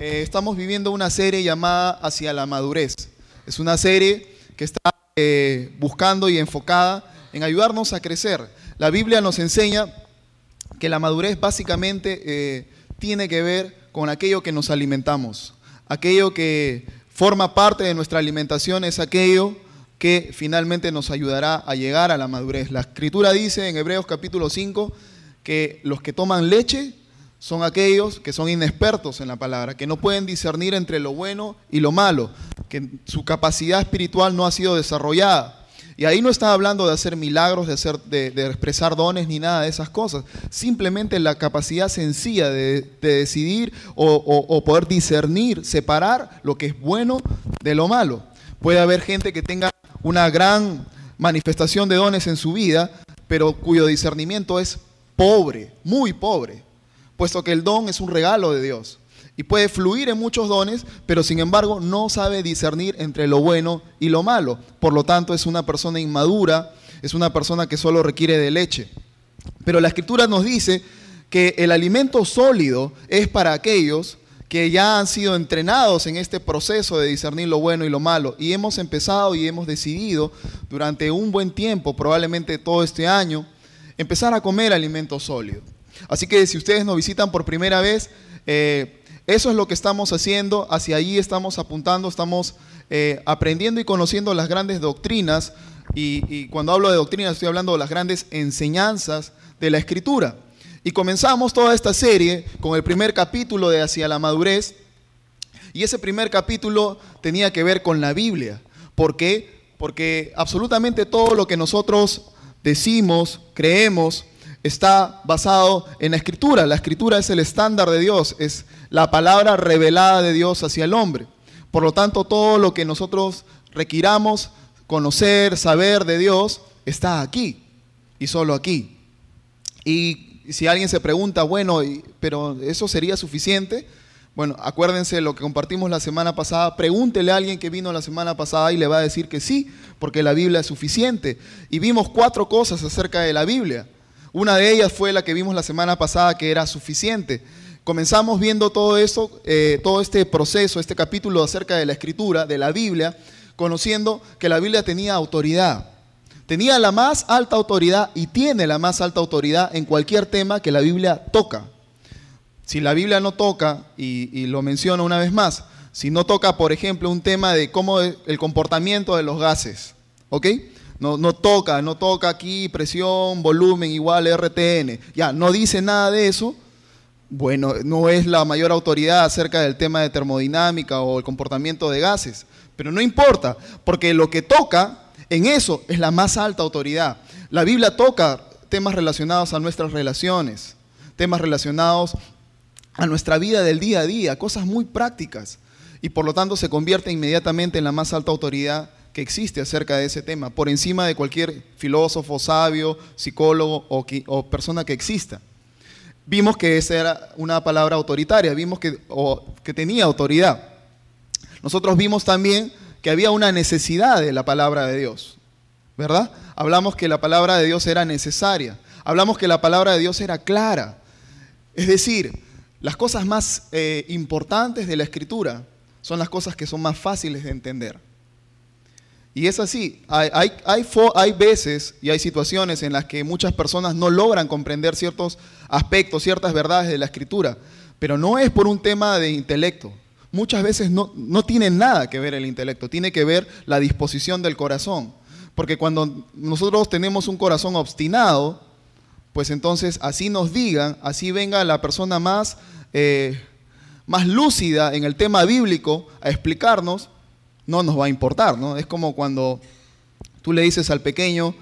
estamos viviendo una serie llamada Hacia la Madurez. Es una serie que está buscando y enfocada en ayudarnos a crecer. La Biblia nos enseña que la madurez básicamente tiene que ver con aquello que nos alimentamos. Aquello que forma parte de nuestra alimentación es aquello que finalmente nos ayudará a llegar a la madurez. La Escritura dice en Hebreos capítulo 5 que los que toman leche son aquellos que son inexpertos en la palabra, que no pueden discernir entre lo bueno y lo malo, que su capacidad espiritual no ha sido desarrollada. Y ahí no está hablando de hacer milagros, de expresar dones ni nada de esas cosas. Simplemente la capacidad sencilla de decidir o poder discernir, separar lo que es bueno de lo malo. Puede haber gente que tenga una gran manifestación de dones en su vida, pero cuyo discernimiento es pobre, muy pobre, puesto que el don es un regalo de Dios. Y puede fluir en muchos dones, pero sin embargo no sabe discernir entre lo bueno y lo malo. Por lo tanto es una persona inmadura, es una persona que solo requiere de leche. Pero la Escritura nos dice que el alimento sólido es para aquellos que ya han sido entrenados en este proceso de discernir lo bueno y lo malo. Y hemos empezado y hemos decidido durante un buen tiempo, probablemente todo este año, empezar a comer alimento sólido. Así que si ustedes nos visitan por primera vez, eso es lo que estamos haciendo, hacia allí estamos apuntando, estamos aprendiendo y conociendo las grandes doctrinas, y cuando hablo de doctrinas estoy hablando de las grandes enseñanzas de la Escritura. Y comenzamos toda esta serie con el primer capítulo de Hacia la Madurez, y ese primer capítulo tenía que ver con la Biblia. ¿Por qué? Porque absolutamente todo lo que nosotros decimos, creemos, está basado en la Escritura. La Escritura es el estándar de Dios, es la palabra revelada de Dios hacia el hombre. Por lo tanto, todo lo que nosotros requiramos conocer, saber de Dios, está aquí y solo aquí. Y si alguien se pregunta, bueno, pero ¿eso sería suficiente? Bueno, acuérdense de lo que compartimos la semana pasada. Pregúntele a alguien que vino la semana pasada y le va a decir que sí, porque la Biblia es suficiente. Y vimos 4 cosas acerca de la Biblia. Una de ellas fue la que vimos la semana pasada, que era suficiente. Comenzamos viendo todo eso, todo este proceso, este capítulo acerca de la Escritura, de la Biblia, conociendo que la Biblia tenía autoridad. Tenía la más alta autoridad y tiene la más alta autoridad en cualquier tema que la Biblia toca. Si la Biblia no toca, y lo menciono una vez más, si no toca, por ejemplo, un tema de cómo el comportamiento de los gases, ¿ok? No toca aquí presión, volumen igual RTN. Ya, no dice nada de eso. Bueno, no es la mayor autoridad acerca del tema de termodinámica o el comportamiento de gases. Pero no importa, porque lo que toca en eso es la más alta autoridad. La Biblia toca temas relacionados a nuestras relaciones, temas relacionados a nuestra vida del día a día, cosas muy prácticas. Y por lo tanto se convierte inmediatamente en la más alta autoridad que existe acerca de ese tema, por encima de cualquier filósofo, sabio, psicólogo o persona que exista. Vimos que esa era una palabra autoritaria, vimos que tenía autoridad. Nosotros vimos también que había una necesidad de la palabra de Dios, ¿verdad? Hablamos que la palabra de Dios era necesaria, hablamos que la palabra de Dios era clara. Es decir, las cosas más importantes de la Escritura son las cosas que son más fáciles de entender. Y es así, hay veces y hay situaciones en las que muchas personas no logran comprender ciertos aspectos, ciertas verdades de la Escritura, pero no es por un tema de intelecto. Muchas veces no tiene nada que ver el intelecto, tiene que ver la disposición del corazón. Porque cuando nosotros tenemos un corazón obstinado, pues entonces así nos digan, así venga la persona más lúcida en el tema bíblico a explicarnos, no nos va a importar, ¿no? Es como cuando tú le dices al pequeño,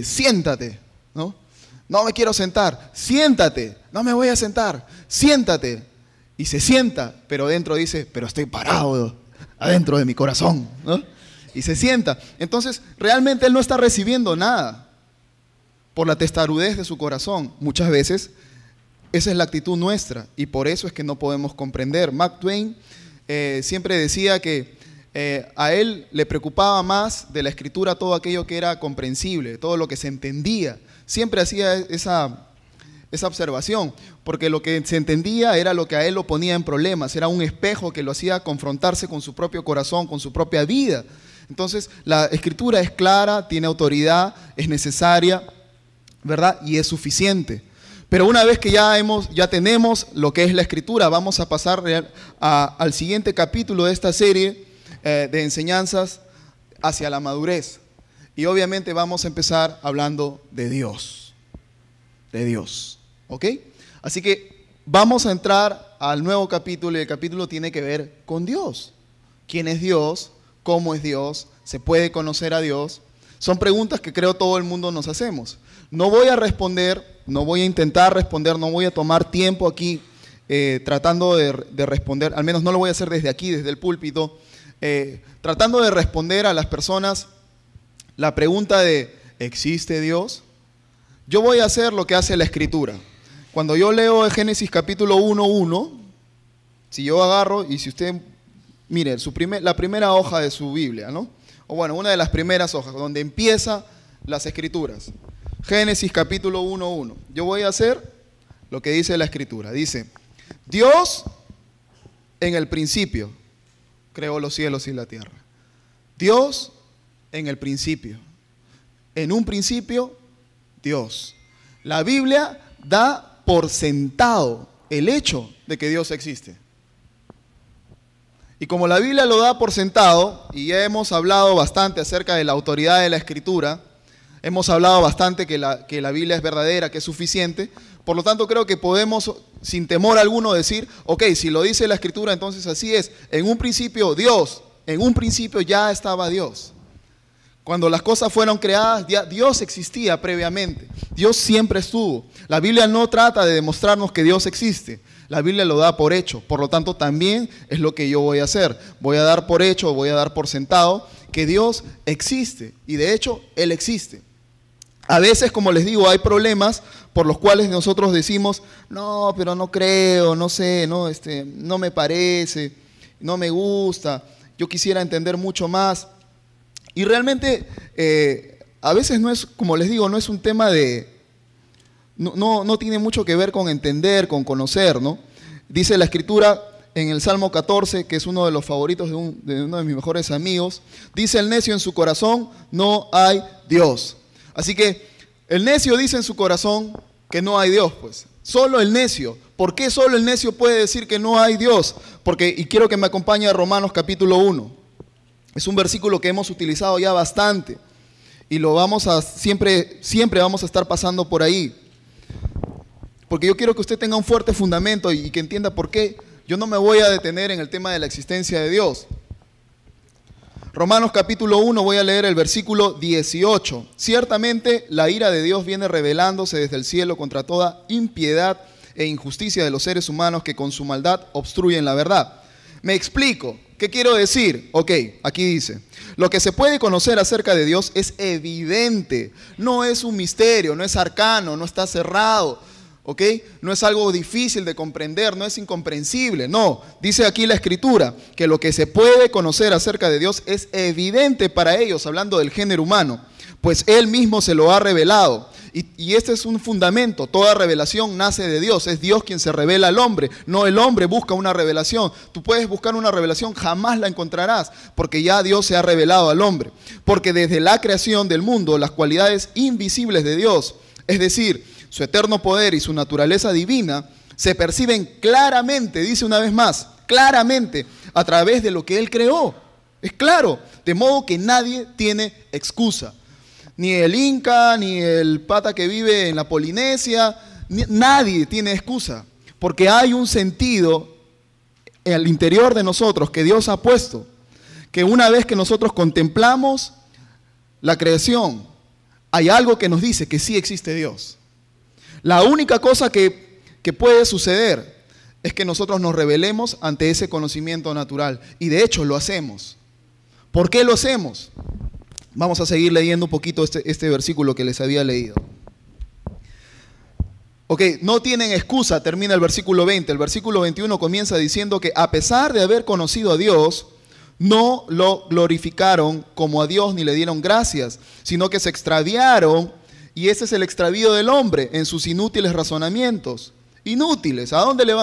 siéntate, ¿no? No me quiero sentar, siéntate, no me voy a sentar, siéntate. Y se sienta, pero dentro dice, pero estoy parado adentro de mi corazón, ¿no? Y se sienta. Entonces, realmente él no está recibiendo nada por la testarudez de su corazón. Muchas veces esa es la actitud nuestra y por eso es que no podemos comprender. Mark Twain siempre decía que a él le preocupaba más de la Escritura todo aquello que era comprensible, todo lo que se entendía. Siempre hacía esa observación, porque lo que se entendía era lo que a él lo ponía en problemas, era un espejo que lo hacía confrontarse con su propio corazón, con su propia vida. Entonces, la Escritura es clara, tiene autoridad, es necesaria, ¿verdad? Y es suficiente. Pero una vez que ya tenemos lo que es la Escritura, vamos a pasar al siguiente capítulo de esta serie de enseñanzas hacia la madurez. Y obviamente vamos a empezar hablando de Dios. De Dios. ¿Ok? Así que vamos a entrar al nuevo capítulo y el capítulo tiene que ver con Dios. ¿Quién es Dios? ¿Cómo es Dios? ¿Se puede conocer a Dios? Son preguntas que creo todo el mundo nos hacemos. No voy a responder, no voy a intentar responder, no voy a tomar tiempo aquí tratando de responder, al menos no lo voy a hacer desde aquí, desde el púlpito, tratando de responder a las personas la pregunta de ¿existe Dios? Yo voy a hacer lo que hace la Escritura. Cuando yo leo Génesis capítulo 1:1, si yo agarro y si usted, mire, la primera hoja de su Biblia, ¿no? O bueno, una de las primeras hojas, donde empieza las Escrituras. Génesis capítulo 1:1. Yo voy a hacer lo que dice la Escritura. Dice, Dios en el principio creó los cielos y la tierra. Dios en el principio. En un principio, Dios. La Biblia da por sentado el hecho de que Dios existe. Y como la Biblia lo da por sentado, y ya hemos hablado bastante acerca de la autoridad de la Escritura, hemos hablado bastante que la Biblia es verdadera, que es suficiente, por lo tanto creo que podemos sin temor alguno decir, ok, si lo dice la Escritura, entonces así es. En un principio Dios, en un principio ya estaba Dios. Cuando las cosas fueron creadas, ya Dios existía previamente. Dios siempre estuvo. La Biblia no trata de demostrarnos que Dios existe. La Biblia lo da por hecho. Por lo tanto, también es lo que yo voy a hacer. Voy a dar por hecho, voy a dar por sentado que Dios existe. Y de hecho, Él existe. A veces, como les digo, hay problemas por los cuales nosotros decimos, no, pero no creo, no sé, no me parece, no me gusta, yo quisiera entender mucho más. Y realmente, a veces no es, como les digo, no es un tema de, no tiene mucho que ver con entender, con conocer, ¿no? Dice la Escritura en el Salmo 14, que es uno de los favoritos de uno de mis mejores amigos, dice el necio en su corazón, no hay Dios. Así que el necio dice en su corazón que no hay Dios, pues. Solo el necio. ¿Por qué solo el necio puede decir que no hay Dios? Porque, y quiero que me acompañe a Romanos capítulo 1. Es un versículo que hemos utilizado ya bastante y lo siempre vamos a estar pasando por ahí. Porque yo quiero que usted tenga un fuerte fundamento y que entienda por qué yo no me voy a detener en el tema de la existencia de Dios. Romanos capítulo 1, voy a leer el versículo 18. Ciertamente la ira de Dios viene revelándose desde el cielo contra toda impiedad e injusticia de los seres humanos que con su maldad obstruyen la verdad. Me explico. ¿Qué quiero decir? Ok, aquí dice, lo que se puede conocer acerca de Dios es evidente, no es un misterio, no es arcano, no está cerrado, ok, no es algo difícil de comprender, no es incomprensible, no, dice aquí la Escritura, que lo que se puede conocer acerca de Dios es evidente para ellos, hablando del género humano, pues Él mismo se lo ha revelado. Y este es un fundamento, toda revelación nace de Dios, es Dios quien se revela al hombre, no el hombre busca una revelación. Tú puedes buscar una revelación, jamás la encontrarás, porque ya Dios se ha revelado al hombre. Porque desde la creación del mundo, las cualidades invisibles de Dios, es decir, su eterno poder y su naturaleza divina, se perciben claramente, dice una vez más, claramente, a través de lo que Él creó. Es claro, de modo que nadie tiene excusa. Ni el Inca, ni el pata que vive en la Polinesia, nadie tiene excusa, porque hay un sentido al interior de nosotros que Dios ha puesto, que una vez que nosotros contemplamos la creación, hay algo que nos dice que sí existe Dios. La única cosa que puede suceder es que nosotros nos rebelemos ante ese conocimiento natural, y de hecho lo hacemos. ¿Por qué lo hacemos? Vamos a seguir leyendo un poquito este versículo que les había leído. Ok, no tienen excusa, termina el versículo 20. El versículo 21 comienza diciendo que a pesar de haber conocido a Dios, no lo glorificaron como a Dios ni le dieron gracias, sino que se extraviaron Y ese es el extravío del hombre en sus inútiles razonamientos. Inútiles, ¿a dónde lo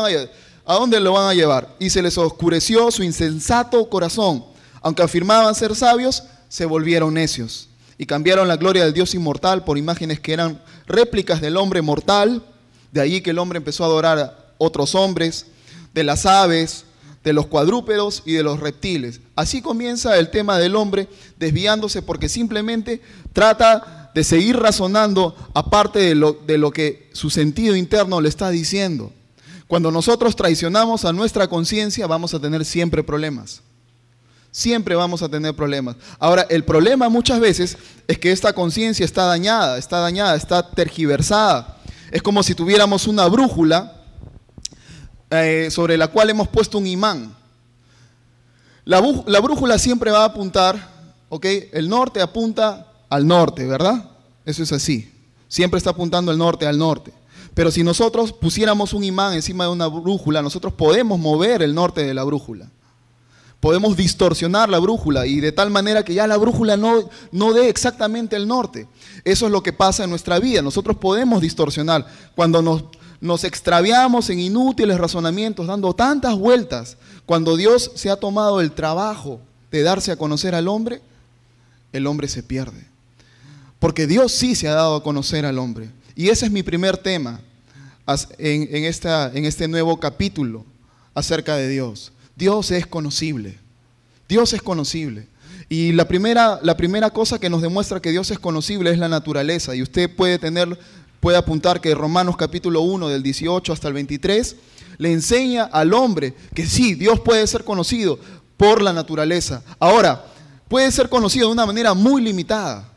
van a llevar? Y se les oscureció su insensato corazón. Aunque afirmaban ser sabios, se volvieron necios. Y cambiaron la gloria del Dios inmortal por imágenes que eran réplicas del hombre mortal. De allí que el hombre empezó a adorar a otros hombres, de las aves, de los cuadrúpedos y de los reptiles. Así comienza el tema del hombre, desviándose porque simplemente trata de seguir razonando aparte de lo que su sentido interno le está diciendo. Cuando nosotros traicionamos a nuestra conciencia, vamos a tener siempre problemas. Siempre vamos a tener problemas. Ahora, el problema muchas veces es que esta conciencia está dañada, está tergiversada. Es como si tuviéramos una brújula sobre la cual hemos puesto un imán. La brújula siempre va a apuntar, ¿ok? El norte apunta al norte, ¿verdad? Eso es así. Siempre está apuntando el norte al norte. Pero si nosotros pusiéramos un imán encima de una brújula, nosotros podemos mover el norte de la brújula. Podemos distorsionar la brújula y de tal manera que ya la brújula no dé exactamente el norte. Eso es lo que pasa en nuestra vida. Nosotros podemos distorsionar. Cuando nos extraviamos en inútiles razonamientos, dando tantas vueltas, cuando Dios se ha tomado el trabajo de darse a conocer al hombre, el hombre se pierde. Porque Dios sí se ha dado a conocer al hombre. Y ese es mi primer tema en este nuevo capítulo acerca de Dios. Dios es conocible. Dios es conocible. Y la primera cosa que nos demuestra que Dios es conocible es la naturaleza. Y usted puede apuntar que Romanos capítulo 1 del 18 hasta el 23 le enseña al hombre que sí, Dios puede ser conocido por la naturaleza. Ahora, puede ser conocido de una manera muy limitada.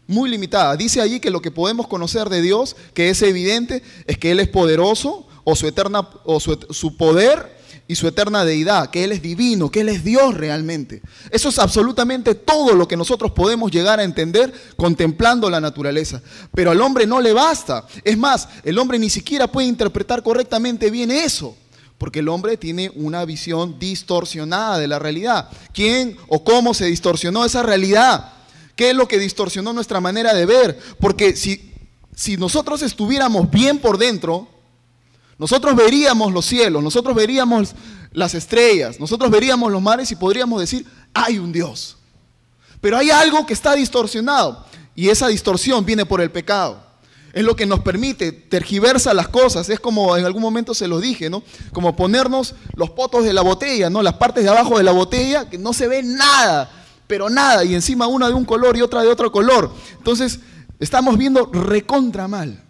Muy limitada. Dice allí que lo que podemos conocer de Dios, que es evidente, es que Él es poderoso, o su poder y su eterna deidad, que Él es divino, que Él es Dios realmente. Eso es absolutamente todo lo que nosotros podemos llegar a entender contemplando la naturaleza. Pero al hombre no le basta. Es más, el hombre ni siquiera puede interpretar correctamente bien eso, porque el hombre tiene una visión distorsionada de la realidad. ¿Quién o cómo se distorsionó esa realidad? ¿Qué es lo que distorsionó nuestra manera de ver? Porque si nosotros estuviéramos bien por dentro, nosotros veríamos los cielos, nosotros veríamos las estrellas, nosotros veríamos los mares y podríamos decir, hay un Dios. Pero hay algo que está distorsionado y esa distorsión viene por el pecado. Es lo que nos permite, tergiversa las cosas. Es como en algún momento se lo dije, ¿no? Como ponernos los potos de la botella, ¿no? Las partes de abajo de la botella que no se ve nada, pero nada, y encima una de un color y otra de otro color. Entonces, estamos viendo recontra mal.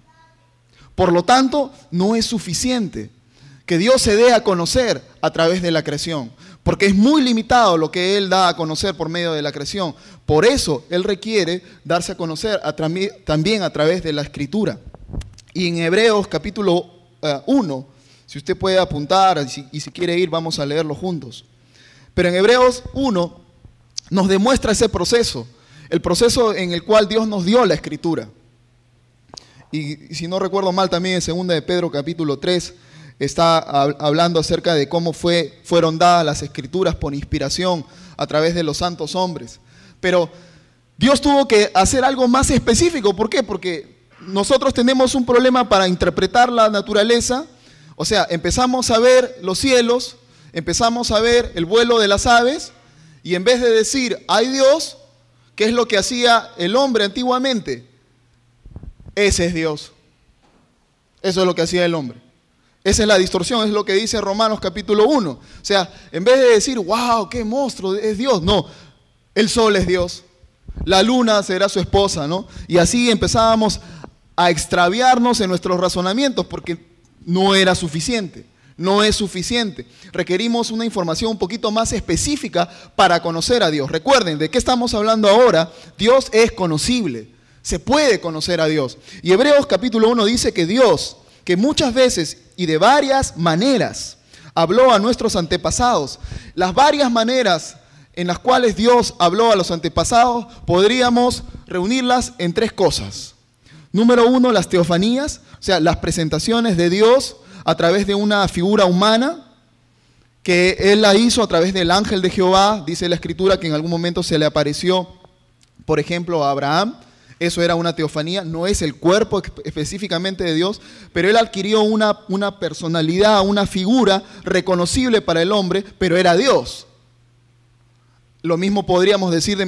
Por lo tanto, no es suficiente que Dios se dé a conocer a través de la creación, porque es muy limitado lo que Él da a conocer por medio de la creación. Por eso, Él requiere darse a conocer también a través de la Escritura. Y en Hebreos capítulo 1, si usted puede apuntar y si quiere ir, vamos a leerlo juntos. Pero en Hebreos 1 nos demuestra ese proceso, el proceso en el cual Dios nos dio la Escritura. Y si no recuerdo mal, también en 2 de Pedro capítulo 3 está hablando acerca de cómo fueron dadas las Escrituras por inspiración a través de los santos hombres. Pero Dios tuvo que hacer algo más específico. ¿Por qué? Porque nosotros tenemos un problema para interpretar la naturaleza. O sea, empezamos a ver los cielos, empezamos a ver el vuelo de las aves, y en vez de decir, hay Dios, ¿qué es lo que hacía el hombre antiguamente? Ese es Dios. Eso es lo que hacía el hombre. Esa es la distorsión, es lo que dice Romanos capítulo 1. O sea, en vez de decir, wow, qué monstruo, es Dios. No, el sol es Dios. La luna será su esposa, ¿no? Y así empezábamos a extraviarnos en nuestros razonamientos porque no era suficiente. No es suficiente. Requerimos una información un poquito más específica para conocer a Dios. Recuerden, ¿de qué estamos hablando ahora? Dios es conocible. Se puede conocer a Dios. Y Hebreos capítulo 1 dice que Dios, que muchas veces y de varias maneras habló a nuestros antepasados. Las varias maneras en las cuales Dios habló a los antepasados podríamos reunirlas en tres cosas. Número 1, las teofanías, o sea, las presentaciones de Dios a través de una figura humana que Él la hizo a través del ángel de Jehová. Dice la Escritura que en algún momento se le apareció, por ejemplo, a Abraham Eso era una teofanía, no es el cuerpo específicamente de Dios, pero él adquirió una personalidad, una figura reconocible para el hombre, pero era Dios. Lo mismo podríamos decir de